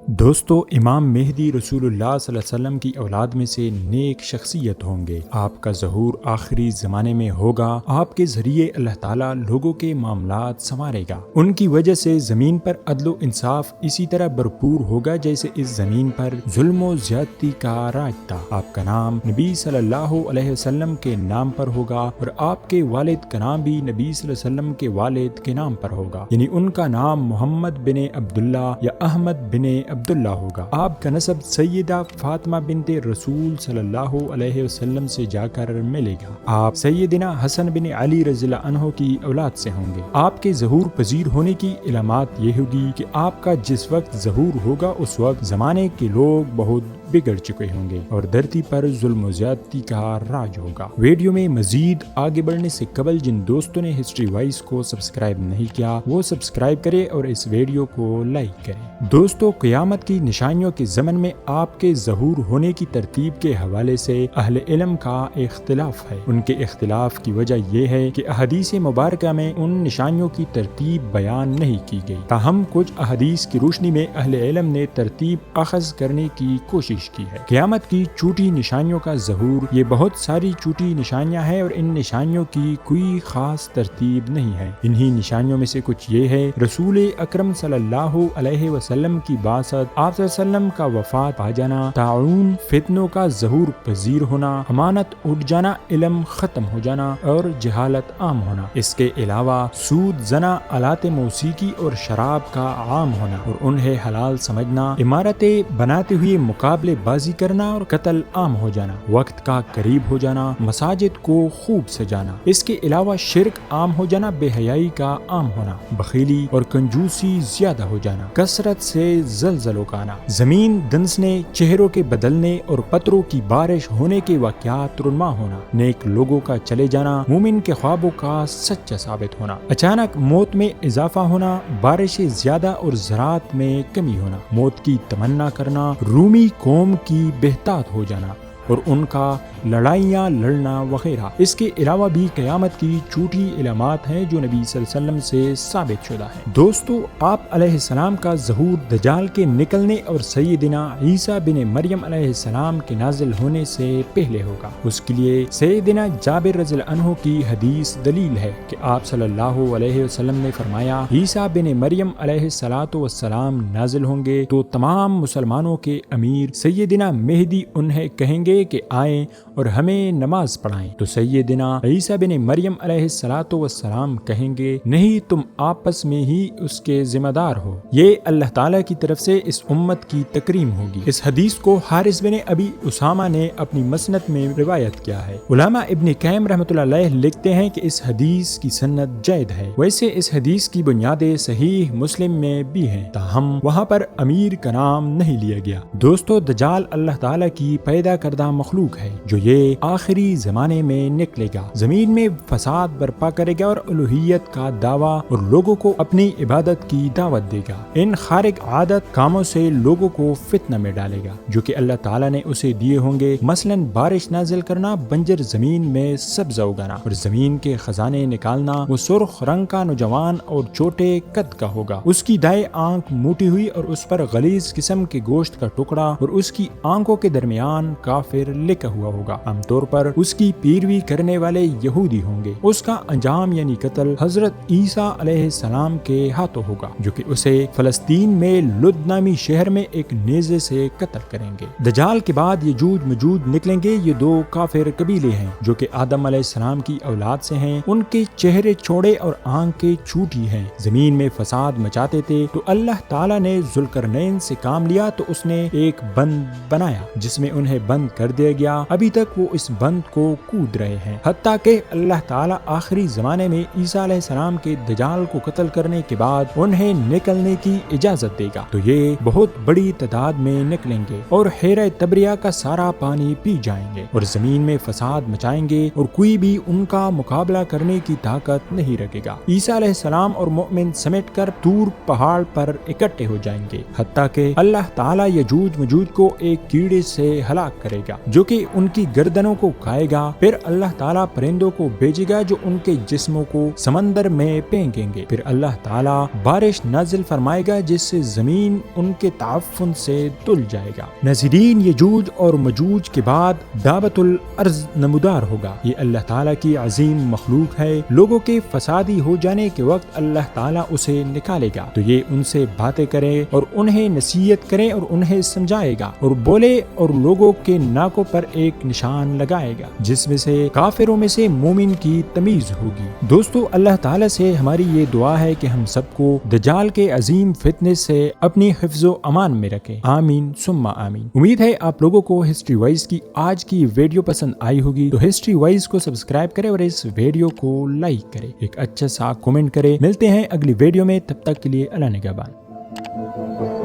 دوستو، امام مہدی رسول اللہ صلی اللہ علیہ وسلم کی اولاد میں سے نیک شخصیت ہوں گے۔ آپ کا ظہور آخری زمانے میں ہوگا۔ آپ کے ذریعے اللہ تعالیٰ لوگوں کے معاملات سنوارے گا۔ ان کی وجہ سے زمین پر عدل و انصاف اسی طرح بھرپور ہوگا جیسے اس زمین پر ظلم و زیادتی کا راج تھا۔ آپ کا نام نبی صلی اللہ علیہ وسلم کے نام پر ہوگا اور آپ کے والد کا نام بھی نبی صلی اللہ علیہ وسلم کے والد کے نام پر ہوگا، یعنی ان کا نام محمد بن عبداللہ یا احمد بن عبداللہ ہوگا۔ آپ کا نسب سیدہ فاطمہ بنت رسول صلی اللہ علیہ وسلم سے جا کر ملے گا۔ آپ سیدنا حسن بن علی رضی اللہ عنہ کی اولاد سے ہوں گے۔ آپ کے ظہور پذیر ہونے کی علامات یہ ہوگی کہ آپ کا جس وقت ظہور ہوگا اس وقت زمانے کے لوگ بہت بگڑ چکے ہوں گے اور دھرتی پر ظلم و زیادتی کا راج ہوگا۔ ویڈیو میں مزید آگے بڑھنے سے قبل جن دوستوں نے ہسٹری وائز کو سبسکرائب نہیں کیا وہ سبسکرائب کرے اور اس ویڈیو کو لائک کرے۔ دوستو، قیامت کی نشانیوں کے ضمن میں آپ کے ظہور ہونے کی ترتیب کے حوالے سے اہل علم کا اختلاف ہے۔ ان کے اختلاف کی وجہ یہ ہے کہ احادیث مبارکہ میں ان نشانیوں کی ترتیب بیان نہیں کی گئی، تاہم کچھ احادیث کی روشنی میں اہل علم نے ترتیب اخذ کرنے کی کوشش کی ہے۔ قیامت کی جھوٹی نشانیوں کا ظہور، یہ بہت ساری جھوٹی نشانیاں ہیں اور ان نشانیوں کی کوئی خاص ترتیب نہیں ہے۔ انہی نشانیوں میں سے کچھ یہ ہے: رسول اکرم صلی اللہ علیہ وسلم کی بعثت، آپ صلی اللہ علیہ وسلم کا وفات پا جانا، طاعون، فتنوں کا ظہور پذیر ہونا، امانت اٹھ جانا، علم ختم ہو جانا اور جہالت عام ہونا۔ اس کے علاوہ سود، زنا، آلات موسیقی اور شراب کا عام ہونا اور انہیں حلال سمجھنا، عمارتیں بناتے ہوئے مقابلے بازی کرنا اور قتل عام ہو جانا، وقت کا قریب ہو جانا، مساجد کو خوب سجانا۔ اس کے علاوہ شرک عام ہو جانا، بے حیائی کا عام ہونا، بخیلی اور کنجوسی زیادہ ہو جانا، کثرت سے زلزلوں کا آنا، زمین دھنسنے، چہروں کے بدلنے اور پتھروں کی بارش ہونے کے واقعات رونما ہونا، نیک لوگوں کا چلے جانا، مومن کے خوابوں کا سچا ثابت ہونا، اچانک موت میں اضافہ ہونا، بارشیں زیادہ اور زراعت میں کمی ہونا، موت کی تمنا کرنا، رومی قوم کی بہتات ہو جانا اور ان کا لڑائیاں لڑنا وغیرہ۔ اس کے علاوہ بھی قیامت کی جھوٹی علامات ہیں جو نبی صلی اللہ علیہ وسلم سے ثابت شدہ ہیں۔ دوستو، آپ علیہ السلام کا ظہور دجال کے نکلنے اور سیدنا عیسیٰ بن مریم علیہ السلام کے نازل ہونے سے پہلے ہوگا۔ اس کے لیے سیدنا جابر رضی اللہ عنہ کی حدیث دلیل ہے کہ آپ صلی اللہ علیہ وسلم نے فرمایا، عیسیٰ بن مریم علیہ السلام نازل ہوں گے تو تمام مسلمانوں کے امیر سیدنا مہدی انہیں کہیں گے کہ آئیں اور ہمیں نماز پڑھائیں، تو سیدنا عیسیٰ بن مریم علیہ السلام کہیں گے، نہیں، تم آپس میں ہی اس کے ذمہ دار ہو۔ یہ اللہ تعالیٰ کی طرف سے اس امت کی تکریم ہوگی۔ اس حدیث کو حارث بن ابی اسامہ نے اپنی مسند میں روایت کیا ہے۔ علامہ ابن قیم رحمۃ اللہ علیہ لکھتے ہیں کہ اس حدیث کی سند جید ہے۔ ویسے اس حدیث کی بنیادیں صحیح مسلم میں بھی ہیں، تاہم وہاں پر امیر کا نام نہیں لیا گیا۔ دوستو، دجال اللہ تعالیٰ کی پیدا کردہ مخلوق ہے جو یہ آخری زمانے میں نکلے گا، زمین میں فساد برپا کرے گا اور الوہیت کا دعویٰ اور لوگوں کو اپنی عبادت کی دعوت دے گا۔ ان خارق عادت کاموں سے لوگوں کو فتنہ میں ڈالے گا جو کہ اللہ تعالیٰ نے اسے دیے ہوں گے، مثلا بارش نازل کرنا، بنجر زمین میں سبزہ اگانا اور زمین کے خزانے نکالنا۔ وہ سرخ رنگ کا نوجوان اور چھوٹے قد کا ہوگا، اس کی دائیں آنکھ موٹی ہوئی اور اس پر غلیظ قسم کے گوشت کا ٹکڑا اور اس کی آنکھوں کے درمیان کافر لکھا ہوا ہوگا۔ عام طور پر اس کی پیروی کرنے والے یہودی ہوں گے۔ اس کا انجام یعنی قتل حضرت عیسیٰ علیہ السلام کے ہاتھوں ہوگا جو کہ اسے فلسطین میں لد نامی شہر میں ایک نیزے سے قتل کریں گے۔ دجال کے بعد یجوج مجوج نکلیں گے۔ یہ دو کافر قبیلے ہیں جو کہ آدم علیہ السلام کی اولاد سے ہیں۔ ان کے چہرے چوڑے اور آنکھیں چھوٹی ہیں، زمین میں فساد مچاتے تھے، تو اللہ تعالیٰ نے ذوالقرنین سے کام لیا تو اس نے ایک بند بنایا جس میں انہیں بند کر دیا گیا۔ ابھی تک وہ اس بند کو کود رہے ہیں، حتیٰ کہ اللہ تعالیٰ آخری زمانے میں عیسیٰ علیہ السلام کے دجال کو قتل کرنے کے بعد انہیں نکلنے کی اجازت دے گا، تو یہ بہت بڑی تعداد میں نکلیں گے اور حیرہ تبریہ کا سارا پانی پی جائیں گے اور زمین میں فساد مچائیں گے اور کوئی بھی ان کا مقابلہ کرنے کی طاقت نہیں رکھے گا۔ عیسیٰ علیہ السلام اور مؤمن سمیٹ کر طور پہاڑ پر اکٹھے ہو جائیں گے، حتیٰ کہ اللہ تعالیٰ یجوج مجوج کو ایک کیڑے سے ہلاک کرے گا۔ گا جو کہ ان کی گردنوں کو کھائے گا، پھر اللہ تعالیٰ پرندوں کو بھیجے گا جو ان کے جسموں کو سمندر میں پھینکیں گے، پھر اللہ تعالیٰ بارش نازل فرمائے گا جس سے زمین ان کے تعفن سے دھل جائے گا۔ ناظرین، یجوج اور مجوج کے بعد دعوت الارض نمودار ہوگا۔ یہ اللہ تعالیٰ کی عظیم مخلوق ہے۔ لوگوں کے فسادی ہو جانے کے وقت اللہ تعالیٰ اسے نکالے گا تو یہ ان سے باتیں کرے اور انہیں نصیحت کرے اور انہیں سمجھائے گا اور بولے اور لوگوں کے ناکوں پر ایک نشان لگائے گا جس میں سے کافروں میں سے مومن کی تمیز ہوگی۔ دوستو، اللہ تعالیٰ سے ہماری یہ دعا ہے کہ ہم سب کو دجال کے عظیم فتنے سے اپنی حفظ و امان میں رکھے، آمین ثم آمین۔ امید ہے آپ لوگوں کو ہسٹری وائز کی آج کی ویڈیو پسند آئی ہوگی، تو ہسٹری وائز کو سبسکرائب کرے اور اس ویڈیو کو لائک کرے، ایک اچھا سا کمنٹ کرے۔ ملتے ہیں اگلی ویڈیو میں، تب تک کے لیے اللہ نگہبان۔